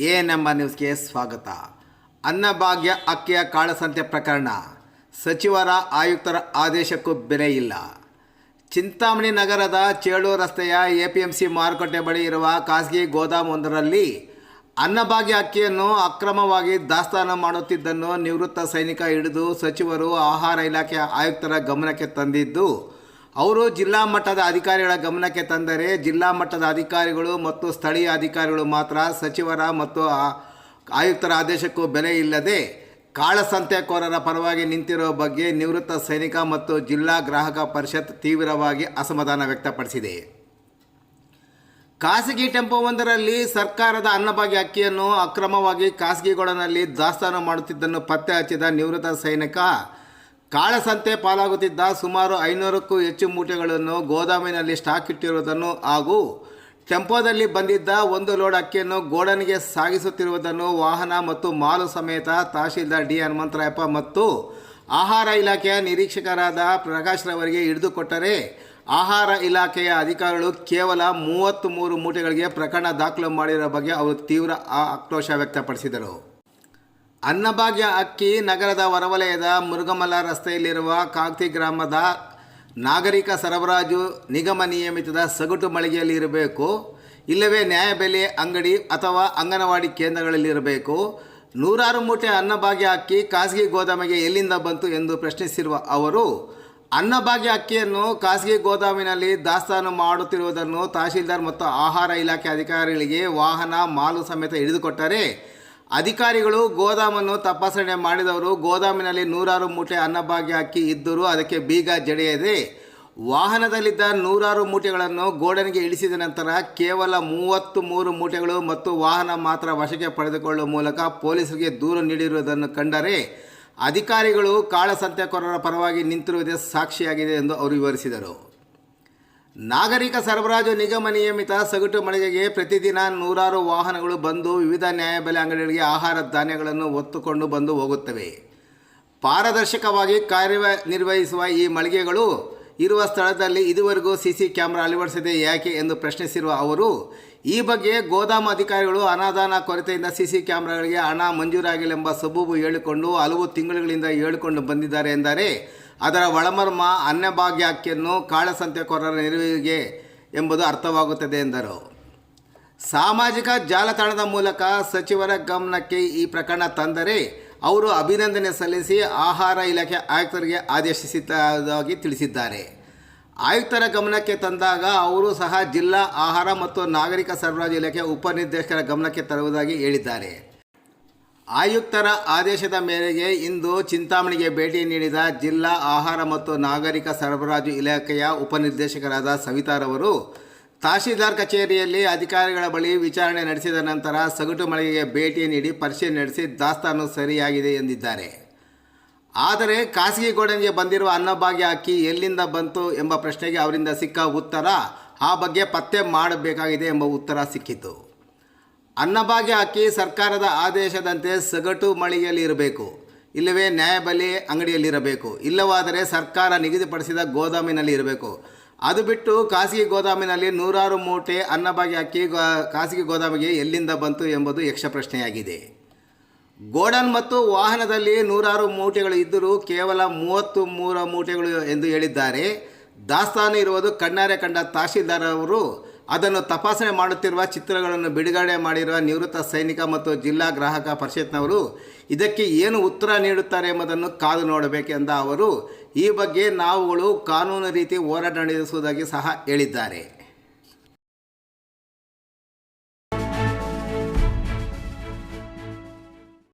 ANM ನ್ಯೂಸ್ಗೆ ಸ್ವಾಗತ. ಅನ್ನಭಾಗ್ಯ ಅಕ್ಕಿಯ ಕಾಳಸಂತೆ ಪ್ರಕರಣ, ಸಚಿವರ ಆಯುಕ್ತರ ಆದೇಶಕ್ಕೂ ಬೆಲೆ ಇಲ್ಲ. ಚಿಂತಾಮಣಿ ನಗರದ ಚೇಳೂರು ರಸ್ತೆಯ ಎಪಿಎಂಸಿ ಮಾರುಕಟ್ಟೆ ಬಳಿ ಇರುವ ಖಾಸಗಿ ಗೋದಾಮೊಂದರಲ್ಲಿ ಅನ್ನಭಾಗ್ಯ ಅಕ್ಕಿಯನ್ನು ಅಕ್ರಮವಾಗಿ ದಾಸ್ತಾನು ಮಾಡುತ್ತಿದ್ದನ್ನು ನಿವೃತ್ತ ಸೈನಿಕ ಹಿಡಿದು ಸಚಿವರು ಆಹಾರ ಇಲಾಖೆಯ ಆಯುಕ್ತರ ಗಮನಕ್ಕೆ ತಂದಿದ್ದು, ಅವರು ಜಿಲ್ಲಾ ಮಟ್ಟದ ಅಧಿಕಾರಿಗಳ ಗಮನಕ್ಕೆ ತಂದರೆ ಜಿಲ್ಲಾ ಮಟ್ಟದ ಅಧಿಕಾರಿಗಳು ಮತ್ತು ಸ್ಥಳೀಯ ಅಧಿಕಾರಿಗಳು ಮಾತ್ರ ಸಚಿವರ ಮತ್ತು ಆಯುಕ್ತರ ಆದೇಶಕ್ಕೂ ಬೆಲೆ ಇಲ್ಲದೆ ಕಾಳಸಂತೆಕೋರರ ಪರವಾಗಿ ನಿಂತಿರುವ ಬಗ್ಗೆ ನಿವೃತ್ತ ಸೈನಿಕ ಮತ್ತು ಜಿಲ್ಲಾ ಗ್ರಾಹಕ ಪರಿಷತ್ ತೀವ್ರವಾಗಿ ಅಸಮಾಧಾನ ವ್ಯಕ್ತಪಡಿಸಿದೆ. ಖಾಸಗಿ ಟೆಂಪೋವೊಂದರಲ್ಲಿ ಸರ್ಕಾರದ ಅನ್ನಭಾಗ್ಯ ಅಕ್ಕಿಯನ್ನು ಅಕ್ರಮವಾಗಿ ಖಾಸಗಿ ಗೋಡನಲ್ಲಿ ದಾಸ್ತಾನು ಮಾಡುತ್ತಿದ್ದನ್ನು ಪತ್ತೆ ಹಚ್ಚಿದ ನಿವೃತ್ತ ಸೈನಿಕ ಕಾಳಸಂತೆ ಪಾಲಾಗುತ್ತಿದ್ದ ಸುಮಾರು 500ಕ್ಕೂ ಹೆಚ್ಚು ಮೂಟೆಗಳನ್ನು ಗೋದಾಮಿನಲ್ಲಿ ಸ್ಟಾಕ್ ಇಟ್ಟಿರುವುದನ್ನು ಹಾಗೂ ಟೆಂಪೋದಲ್ಲಿ ಬಂದಿದ್ದ 1 ಲೋಡ್ ಅಕ್ಕಿಯನ್ನು ಗೋಡನಿಗೆ ಸಾಗಿಸುತ್ತಿರುವುದನ್ನು ವಾಹನ ಮತ್ತು ಮಾಲು ಸಮೇತ ತಹಶೀಲ್ದಾರ್ ಡಿ ಹನುಮಂತರಾಯಪ್ಪ ಮತ್ತು ಆಹಾರ ಇಲಾಖೆಯ ನಿರೀಕ್ಷಕರಾದ ಪ್ರಕಾಶ್ ರವರಿಗೆ ಹಿಡಿದುಕೊಟ್ಟರೆ, ಆಹಾರ ಇಲಾಖೆಯ ಅಧಿಕಾರಿಗಳು ಕೇವಲ 33 ಮೂಟೆಗಳಿಗೆ ಪ್ರಕರಣ ದಾಖಲು ಮಾಡಿರುವ ಬಗ್ಗೆ ಅವರು ತೀವ್ರ ಆಕ್ರೋಶ ವ್ಯಕ್ತಪಡಿಸಿದರು. ಅನ್ನಭಾಗ್ಯ ಅಕ್ಕಿ ನಗರದ ಹೊರವಲಯದ ಮುರುಗಮಲ ರಸ್ತೆಯಲ್ಲಿರುವ ಕಾಗ್ತಿ ಗ್ರಾಮದ ನಾಗರಿಕ ಸರಬರಾಜು ನಿಗಮ ನಿಯಮಿತದ ಸಗಟು ಮಳಿಗೆಯಲ್ಲಿ ಇರಬೇಕು, ಇಲ್ಲವೇ ನ್ಯಾಯಬೆಲೆ ಅಂಗಡಿ ಅಥವಾ ಅಂಗನವಾಡಿ ಕೇಂದ್ರಗಳಲ್ಲಿರಬೇಕು. 100 ಮೂಟೆ ಅನ್ನಭಾಗ್ಯ ಅಕ್ಕಿ ಖಾಸಗಿ ಗೋದಾಮಿಗೆ ಎಲ್ಲಿಂದ ಬಂತು ಎಂದು ಪ್ರಶ್ನಿಸಿರುವ ಅವರು, ಅನ್ನಭಾಗ್ಯ ಅಕ್ಕಿಯನ್ನು ಖಾಸಗಿ ಗೋದಾಮಿನಲ್ಲಿ ದಾಸ್ತಾನು ಮಾಡುತ್ತಿರುವುದನ್ನು ತಹಶೀಲ್ದಾರ್ ಮತ್ತು ಆಹಾರ ಇಲಾಖೆ ಅಧಿಕಾರಿಗಳಿಗೆ ವಾಹನ ಮಾಲು ಸಮೇತ ಹಿಡಿದುಕೊಟ್ಟರೆ, ಅಧಿಕಾರಿಗಳು ಗೋದಾಮನ್ನು ತಪಾಸಣೆ ಮಾಡಿದವರು ಗೋದಾಮಿನಲ್ಲಿ 100 ಮೂಟೆ ಅನ್ನಭಾಗ್ಯ ಅಕ್ಕಿ ಇದ್ದರೂ ಅದಕ್ಕೆ ಬೀಗ ಜಡೆಯದೆ ವಾಹನದಲ್ಲಿದ್ದ 100 ಮೂಟೆಗಳನ್ನು ಗೋಡನಿಗೆ ಇಳಿಸಿದ ನಂತರ ಕೇವಲ 33 ಮೂಟೆಗಳು ಮತ್ತು ವಾಹನ ಮಾತ್ರ ವಶಕ್ಕೆ ಪಡೆದುಕೊಳ್ಳುವ ಮೂಲಕ ಪೊಲೀಸರಿಗೆ ದೂರು ನೀಡಿರುವುದನ್ನು ಕಂಡರೆ ಅಧಿಕಾರಿಗಳು ಕಾಳಸಂತೆಕೋರರ ಪರವಾಗಿ ನಿಂತಿರುವುದೇ ಸಾಕ್ಷಿಯಾಗಿದೆ ಎಂದು ಅವರು ವಿವರಿಸಿದರು. ನಾಗರಿಕ ಸರಬರಾಜು ನಿಗಮ ನಿಯಮಿತ ಸಗಟು ಮಳಿಗೆಗೆ ಪ್ರತಿದಿನ 100 ವಾಹನಗಳು ಬಂದು ವಿವಿಧ ನ್ಯಾಯಬೆಲೆ ಅಂಗಡಿಗಳಿಗೆ ಆಹಾರ ಧಾನ್ಯಗಳನ್ನು ಹೊತ್ತುಕೊಂಡು ಬಂದು ಹೋಗುತ್ತವೆ. ಪಾರದರ್ಶಕವಾಗಿ ಕಾರ್ಯನಿರ್ವಹಿಸುವ ಈ ಮಳಿಗೆಗಳು ಇರುವ ಸ್ಥಳದಲ್ಲಿ ಇದುವರೆಗೂ ಸಿಸಿ ಕ್ಯಾಮೆರಾ ಅಳವಡಿಸದೆ ಯಾಕೆ ಎಂದು ಪ್ರಶ್ನಿಸಿರುವ ಅವರು, ಈ ಬಗ್ಗೆ ಗೋದಾಮು ಅಧಿಕಾರಿಗಳು ಅನುದಾನ ಕೊರತೆಯಿಂದ ಸಿಸಿ ಕ್ಯಾಮೆರಾಗಳಿಗೆ ಹಣ ಮಂಜೂರಾಗಿಲ್ಲ ಎಂಬ ಸಬೂಬು ಹೇಳಿಕೊಂಡು ಹಲವು ತಿಂಗಳುಗಳಿಂದ ಹೇಳಿಕೊಂಡು ಬಂದಿದ್ದಾರೆ ಎಂದರೆ, ಅದರ ಒಳಮರ್ಮ ಅನ್ನಭಾಗ್ಯ ಅಕ್ಕಿಯನ್ನು ಕಾಳಸಂತೆಕೋರರ ನೆರವಿಗೆ ಎಂಬುದು ಅರ್ಥವಾಗುತ್ತದೆ ಎಂದರು. ಸಾಮಾಜಿಕ ಜಾಲತಾಣದ ಮೂಲಕ ಸಚಿವರ ಗಮನಕ್ಕೆ ಈ ಪ್ರಕರಣ ತಂದರೆ ಅವರು ಅಭಿನಂದನೆ ಸಲ್ಲಿಸಿ ಆಹಾರ ಇಲಾಖೆ ಆಯುಕ್ತರಿಗೆ ಆದೇಶಿಸಿದ್ದಾಗಿ ತಿಳಿಸಿದ್ದಾರೆ. ಆಯುಕ್ತರ ಗಮನಕ್ಕೆ ತಂದಾಗ ಅವರು ಸಹ ಜಿಲ್ಲಾ ಆಹಾರ ಮತ್ತು ನಾಗರಿಕ ಸರಬರಾಜು ಇಲಾಖೆ ಉಪನಿರ್ದೇಶಕರ ಗಮನಕ್ಕೆ ತರುವುದಾಗಿ ಹೇಳಿದ್ದಾರೆ. ಆಯುಕ್ತರ ಆದೇಶದ ಮೇರೆಗೆ ಇಂದು ಚಿಂತಾಮಣಿಗೆ ಭೇಟಿ ನೀಡಿದ ಜಿಲ್ಲಾ ಆಹಾರ ಮತ್ತು ನಾಗರಿಕ ಸರಬರಾಜು ಇಲಾಖೆಯ ಉಪನಿರ್ದೇಶಕರಾದ ಸವಿತಾರವರು ತಹಶೀಲ್ದಾರ್ ಕಚೇರಿಯಲ್ಲಿ ಅಧಿಕಾರಿಗಳ ಬಳಿ ವಿಚಾರಣೆ ನಡೆಸಿದ ನಂತರ ಸಗಟು ಮಳಿಗೆಗೆ ಭೇಟಿ ನೀಡಿ ಪರಿಶೀಲನೆ ನಡೆಸಿ ದಾಸ್ತಾನು ಸರಿಯಾಗಿದೆ ಎಂದಿದ್ದಾರೆ. ಆದರೆ ಖಾಸಗಿ ಗೋಡನಿಗೆ ಬಂದಿರುವ ಅನ್ನಭಾಗ್ಯ ಅಕ್ಕಿ ಎಲ್ಲಿಂದ ಬಂತು ಎಂಬ ಪ್ರಶ್ನೆಗೆ ಅವರಿಂದ ಸಿಕ್ಕ ಉತ್ತರ, ಆ ಬಗ್ಗೆ ಪತ್ತೆ ಮಾಡಬೇಕಾಗಿದೆ ಎಂಬ ಉತ್ತರ ಸಿಕ್ಕಿತು. ಅನ್ನಭಾಗ್ಯ ಅಕ್ಕಿ ಸರ್ಕಾರದ ಆದೇಶದಂತೆ ಸಗಟು ಮಳಿಗೆಯಲ್ಲಿ ಇರಬೇಕು, ಇಲ್ಲವೇ ನ್ಯಾಯಬೆಲೆ ಅಂಗಡಿಯಲ್ಲಿರಬೇಕು, ಇಲ್ಲವಾದರೆ ಸರ್ಕಾರ ನಿಗದಿಪಡಿಸಿದ ಗೋದಾಮಿನಲ್ಲಿ ಇರಬೇಕು. ಅದು ಬಿಟ್ಟು ಖಾಸಗಿ ಗೋದಾಮಿನಲ್ಲಿ 100 ಮೂಟೆ ಅನ್ನಭಾಗ್ಯ ಅಕ್ಕಿ ಖಾಸಗಿ ಗೋದಾಮಿಗೆ ಎಲ್ಲಿಂದ ಬಂತು ಎಂಬುದು ಯಕ್ಷ ಪ್ರಶ್ನೆಯಾಗಿದೆ. ಗೋಡನ್ ಮತ್ತು ವಾಹನದಲ್ಲಿ 100 ಮೂಟೆಗಳು ಇದ್ದರೂ ಕೇವಲ 33 ಮೂಟೆಗಳು ಎಂದು ಹೇಳಿದ್ದಾರೆ. ದಾಸ್ತಾನು ಇರುವುದು ಕಣ್ಣಾರೆ ಕಂಡ ತಹಶೀಲ್ದಾರ್ ಅವರು ಅದನ್ನು ತಪಾಸಣೆ ಮಾಡುತ್ತಿರುವ ಚಿತ್ರಗಳನ್ನು ಬಿಡುಗಡೆ ಮಾಡಿರುವ ನಿವೃತ್ತ ಸೈನಿಕ ಮತ್ತು ಜಿಲ್ಲಾ ಗ್ರಾಹಕ ಪರಿಷತ್ನವರು ಇದಕ್ಕೆ ಏನು ಉತ್ತರ ನೀಡುತ್ತಾರೆ ಎಂಬುದನ್ನು ಕಾದು ನೋಡಬೇಕೆಂದ ಅವರು, ಈ ಬಗ್ಗೆ ನಾವುಗಳು ಕಾನೂನು ರೀತಿ ಹೋರಾಟ ನಡೆಸುವುದಾಗಿ ಸಹ ಹೇಳಿದ್ದಾರೆ.